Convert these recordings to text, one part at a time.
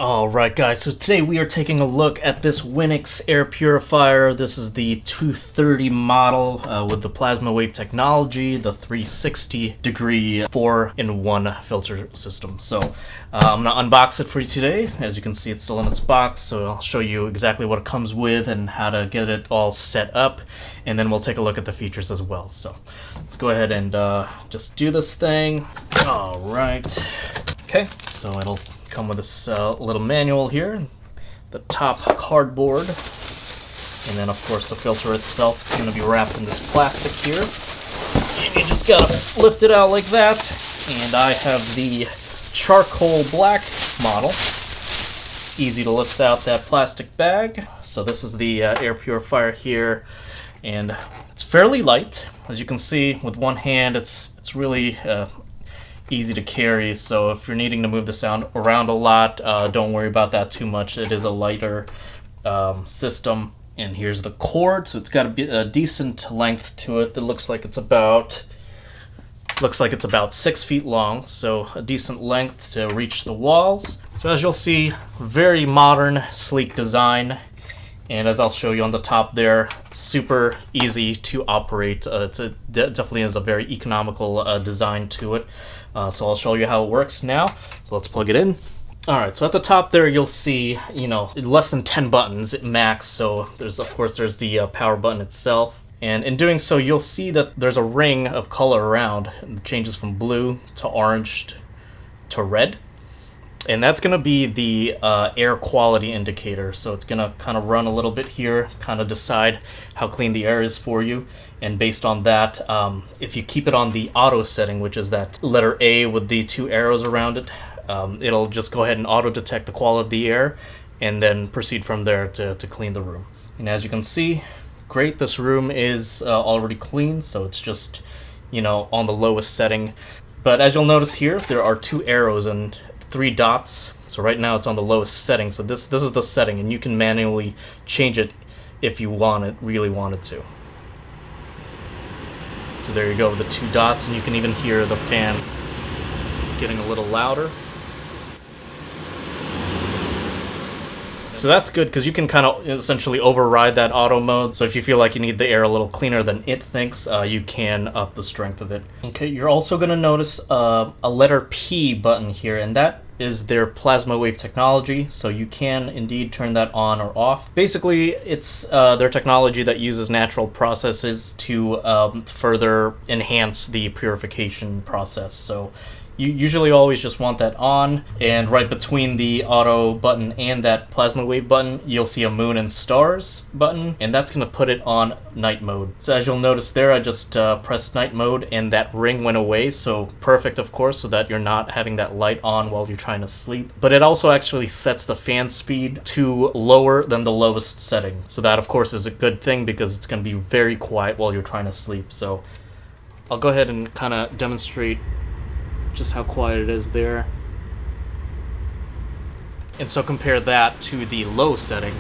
Alright guys, so today we are taking a look at this WINIX air purifier. This is the 230 model with the PlasmaWave technology, the 360 degree 4-in-1 filter system. So I'm going to unbox it for you today. As you can see, it's still in its box, so I'll show you exactly what it comes with and how to get it all set up, and then we'll take a look at the features as well. So let's go ahead and just do this thing. Alright, okay, so it'll come with this little manual here, the top cardboard, and then of course the filter itself is going to be wrapped in this plastic here, and you just gotta lift it out like that. And I have the charcoal black model. Easy to lift out that plastic bag. So this is the air purifier here, and it's fairly light. As you can see with one hand, it's really easy to carry, so if you're needing to move the sound around a lot, don't worry about that too much. It is a lighter system. And here's the cord, so it's got a decent length to it. It looks like it's about 6 feet long, so a decent length to reach the walls. So as you'll see, very modern, sleek design. And as I'll show you on the top there, super easy to operate. It definitely is a very economical design to it. So I'll show you how it works now. So let's plug it in. Alright, so at the top there you'll see, less than 10 buttons max. So there's the power button itself. And in doing so, you'll see that there's a ring of color around. It changes from blue to orange to red. And that's going to be the air quality indicator. So it's going to kind of run a little bit here, kind of decide how clean the air is for you. And based on that, if you keep it on the auto setting, which is that letter A with the 2 arrows around it, it'll just go ahead and auto detect the quality of the air and then proceed from there to clean the room. And as you can see, great, this room is already clean, so it's just, on the lowest setting. But as you'll notice here, there are 2 arrows and 3 dots. So right now it's on the lowest setting. So this is the setting, and you can manually change it if you really wanted to. So there you go, the 2 dots, and you can even hear the fan getting a little louder. So that's good because you can kind of essentially override that auto mode. So if you feel like you need the air a little cleaner than it thinks, you can up the strength of it. Okay, you're also going to notice a letter P button here, and that is their PlasmaWave technology. So you can indeed turn that on or off. Basically, it's their technology that uses natural processes to further enhance the purification process. So you usually always just want that on, and right between the auto button and that PlasmaWave button, you'll see a moon and stars button, and that's going to put it on night mode. So as you'll notice there, I just pressed night mode and that ring went away, so perfect of course, so that you're not having that light on while you're trying to sleep. But it also actually sets the fan speed to lower than the lowest setting. So that of course is a good thing because it's going to be very quiet while you're trying to sleep. So I'll go ahead and kind of demonstrate just how quiet it is there. And so compare that to the low setting.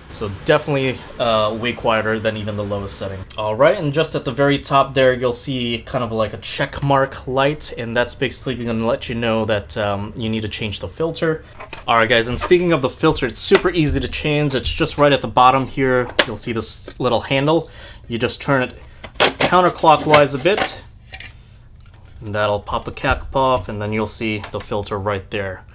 So definitely way quieter than even the lowest setting. Alright, and just at the very top there, you'll see kind of like a check mark light, and that's basically going to let you know that you need to change the filter. Alright guys, and speaking of the filter, it's super easy to change. It's just right at the bottom here. You'll see this little handle. You just turn it counterclockwise a bit, and that'll pop the cap off, and then you'll see the filter right there.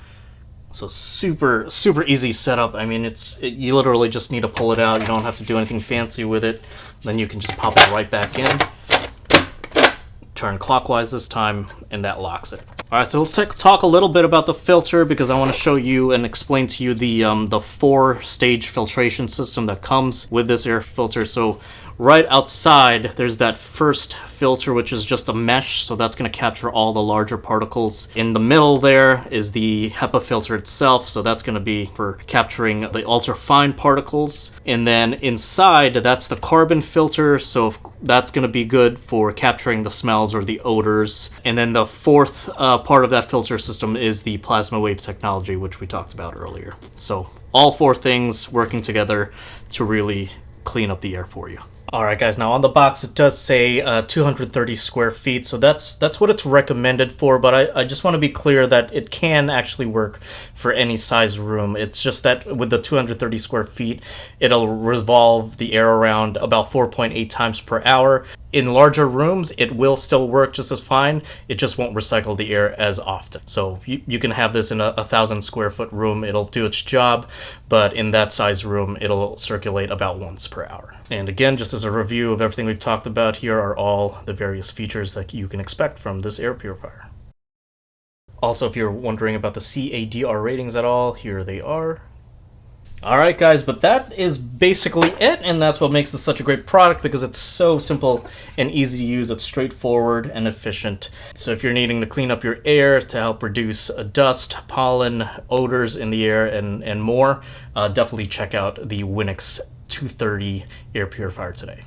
So super easy setup. I mean, you literally just need to pull it out. You don't have to do anything fancy with it. Then you can just pop it right back in, turn clockwise this time, and that locks it. Alright, so let's talk a little bit about the filter, because I want to show you and explain to you the 4-stage filtration system that comes with this air filter. So right outside, there's that first filter, which is just a mesh, so that's going to capture all the larger particles. In the middle there is the HEPA filter itself, so that's going to be for capturing the ultra-fine particles. And then inside, that's the carbon filter, so that's going to be good for capturing the smells or the odors. And then the 4th part of that filter system is the PlasmaWave technology, which we talked about earlier. So all 4 things working together to really clean up the air for you. Alright guys, now on the box it does say 230 square feet, so that's what it's recommended for, but I just want to be clear that it can actually work for any size room. It's just that with the 230 square feet, it'll revolve the air around about 4.8 times per hour. In larger rooms, it will still work just as fine, it just won't recycle the air as often. So you can have this in a 1,000 square foot room, it'll do its job, but in that size room, it'll circulate about once per hour. And again, just as a review of everything we've talked about, here are all the various features that you can expect from this air purifier. Also, if you're wondering about the CADR ratings at all, here they are. Alright guys, but that is basically it, and that's what makes this such a great product, because it's so simple and easy to use. It's straightforward and efficient. So if you're needing to clean up your air to help reduce dust, pollen, odors in the air, and more, definitely check out the WINIX A230 air purifier today.